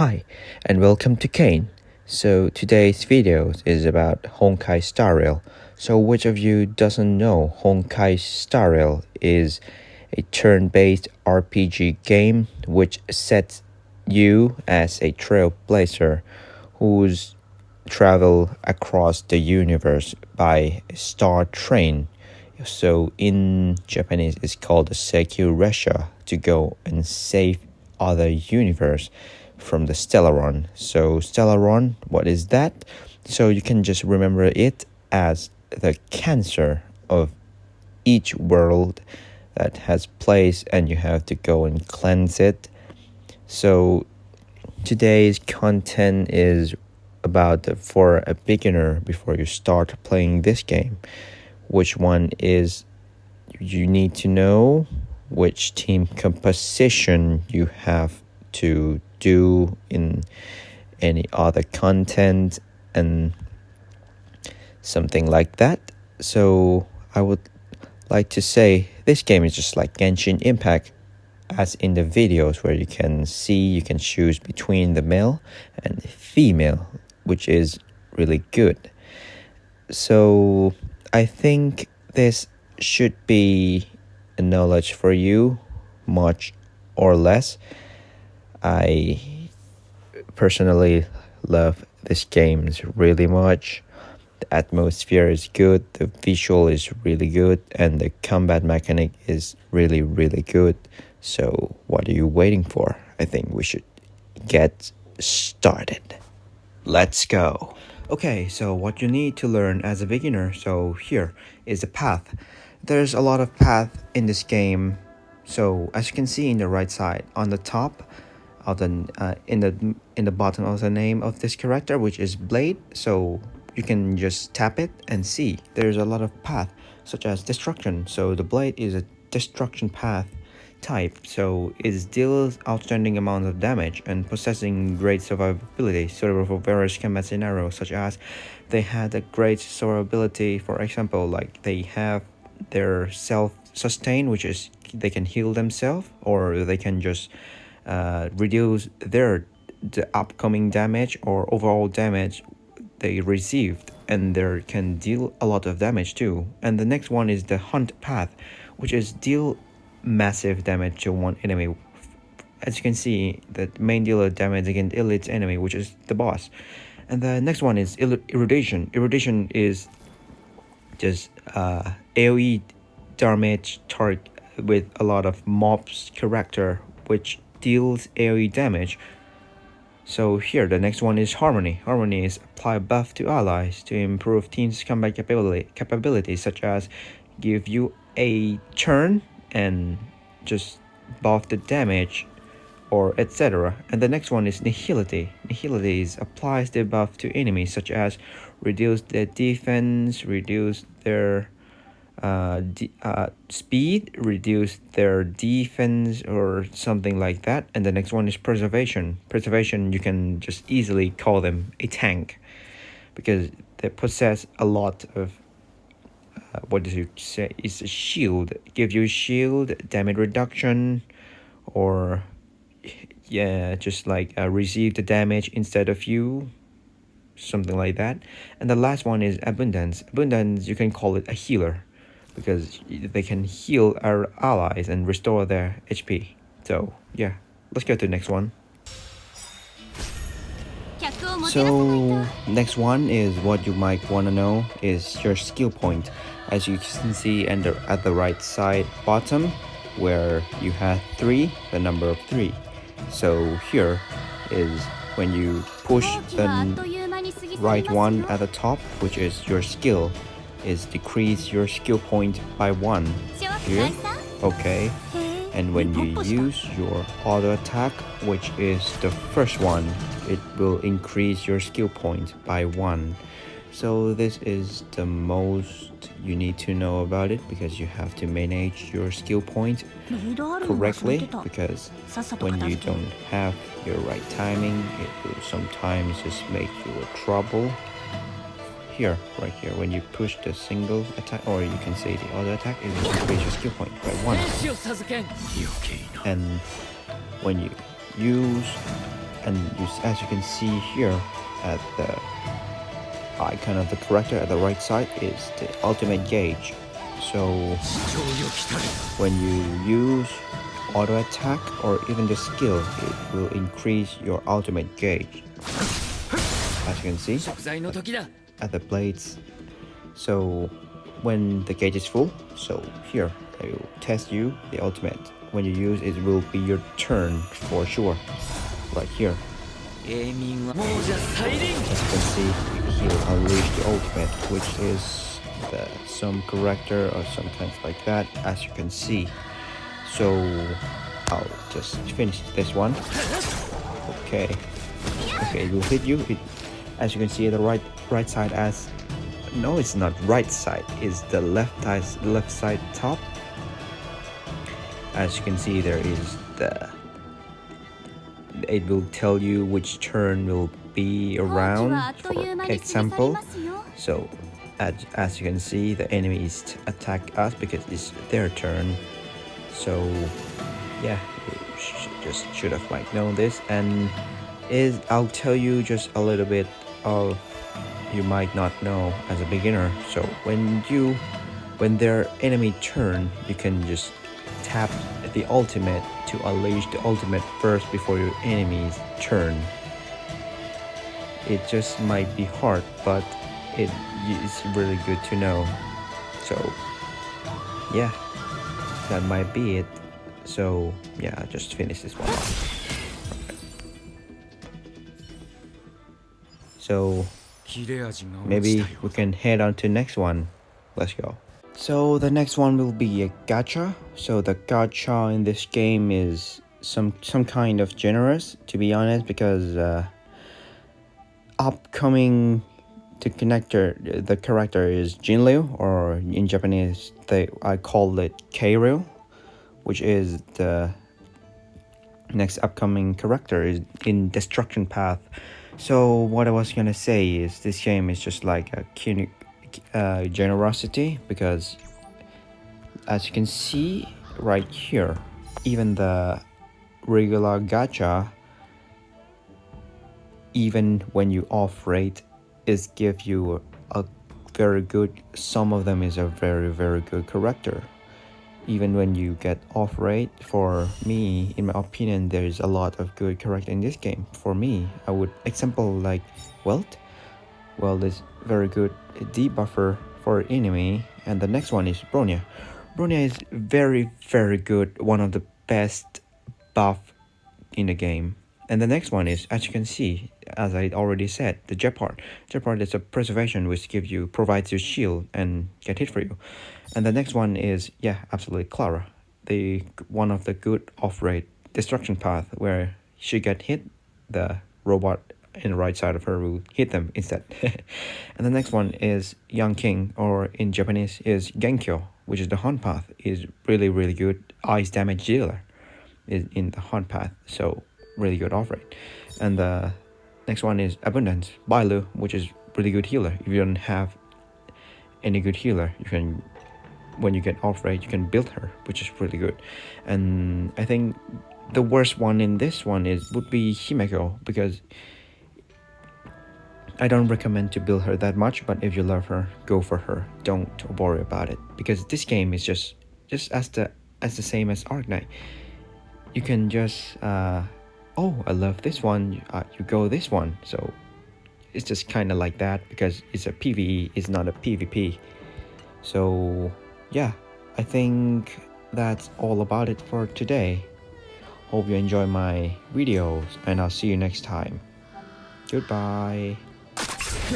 Hi, and welcome to Kane. So today's video is about Honkai Starrail. So which of you doesn't know Honkai Starrail is a turn-based RPG game which sets you as a trailblazer who's travel across the universe by a star train. So in Japanese it's called Sekyuresha, to go and save other universe from the Stellaron. So Stellaron, what is that? So you can just remember it as the cancer of each world that has place, and you have to go and cleanse it. So today's content is about for a beginner before you start playing this game. Which one is you need to know which team composition you have to do in any other content and something like that. So I would like to say this game is just like Genshin Impact, as in the videos where you can choose between the male and female, which is really good. So I think this should be a knowledge for you, much or less. I personally love this game really much. The atmosphere is good, the visual is really good, and the combat mechanic is really good. So what are you waiting for? I think we should get started. Let's go. Okay, so what you need to learn as a beginner, so here is the path. There's a lot of path in this game. So as you can see in the right side, on the top of the in the bottom of the name of this character, which is Blade, so you can just tap it and see there's a lot of path, such as destruction. So the Blade is a destruction path type, so it deals outstanding amounts of damage and possessing great survivability, suitable for various combat scenarios, such as they had a great survivability. For example, like they have their self-sustain, which is they can heal themselves, or they can just reduce the upcoming damage or overall damage they received, and they can deal a lot of damage too. And the next one is the hunt path, which is deal massive damage to one enemy. As you can see, the main dealer damage against elite enemy, which is the boss. And the next one is erudition. Erudition is just AoE damage target with a lot of mobs character, which deals AoE damage. So here the next one is harmony. Harmony is apply buff to allies to improve team's combat capability, such as give you a turn and just buff the damage or etc. And the next one is nihility. Nihility is applies the buff to enemies, such as reduce their defense, reduce their speed, reduce their defense, or something like that. And the next one is preservation. Preservation, you can just easily call them a tank, because they possess a lot of what does it say? It's a shield. Give you shield, damage reduction, or yeah, just like receive the damage instead of you, something like that. And the last one is abundance. Abundance, you can call it a healer, because they can heal our allies and restore their HP. So yeah, let's go to the next one. So next one is what you might want to know is your skill point. As you can see at the right side bottom, where you have 3, the number of 3. So here is when you push the right one at the top, which is your skill, is decrease your skill point by 1 here. Okay. And when you use your auto attack, which is the first one, it will increase your skill point by 1. So this is the most you need to know about it, because you have to manage your skill point correctly, because when you don't have your right timing, it will sometimes just make you a trouble. Here, right here, when you push the single attack, or you can say the auto attack, it will increase your skill point by 1. And when you use and as you can see here at the icon of the character at the right side is the ultimate gauge. So when you use auto attack or even the skill, it will increase your ultimate gauge, as you can see at the blades. So when the gauge is full, so here I will test you the ultimate. When you use it, will be your turn for sure, right here. As you can see, he will unleash the ultimate, which is some character or some kind of like that, as you can see. So I'll just finish this one. Okay, it will hit you. As you can see, the right side as no, it's not right side. It's the left side top. As you can see, there is it will tell you which turn will be around, for example. So as you can see, the enemies attack us because it's their turn. So yeah, you should have known this. And I'll tell you just a little bit of you might not know as a beginner. So when their enemy turn, you can just tap the ultimate to unleash the ultimate first before your enemy's turn. It just might be hard, but it is really good to know. So yeah, that might be it. So yeah, I'll just finish this one off. Okay. So maybe we can head on to next one. Let's go. So the next one will be a gacha. So the gacha in this game is some kind of generous, to be honest, because upcoming the character is Jinryu, or in Japanese I call it Keiryou, which is the next upcoming character is in Destruction Path. So what I was gonna say is this game is just like a generosity, because as you can see right here, even the regular gacha, even when you off rate, is give you a very good, some of them is a very good character. Even when you get off rate, for me, in my opinion, there is a lot of good character in this game. For me, I would example like Welt is very good debuffer for enemy. And the next one is Bronya. Bronya is very good, one of the best buff in the game. And the next one is, as you can see, as I already said, the Jeopard. Jeopard is a preservation which provides you shield and get hit for you. And the next one is, yeah, absolutely Clara, one of the good off-rate Destruction Path, where she get hit, the robot in the right side of her will hit them instead. And the next one is Young King, or in Japanese is Genkyo, which is the Hunt Path, is really good ice damage dealer in the Hunt Path, so really good off-rate. And the next one is Abundance, Bailu, which is really good healer. If you don't have any good healer, you can, when you get off-rate, you can build her, which is really good. And I think the worst one in this one would be Himeko, because I don't recommend to build her that much, but if you love her, go for her. Don't worry about it, because this game is just as the same as Arknight. You can just oh, I love this one, you go this one. So it's just kind of like that, because it's a PvE, it's not a PvP. So yeah, I think that's all about it for today. Hope you enjoy my videos, and I'll see you next time. Goodbye.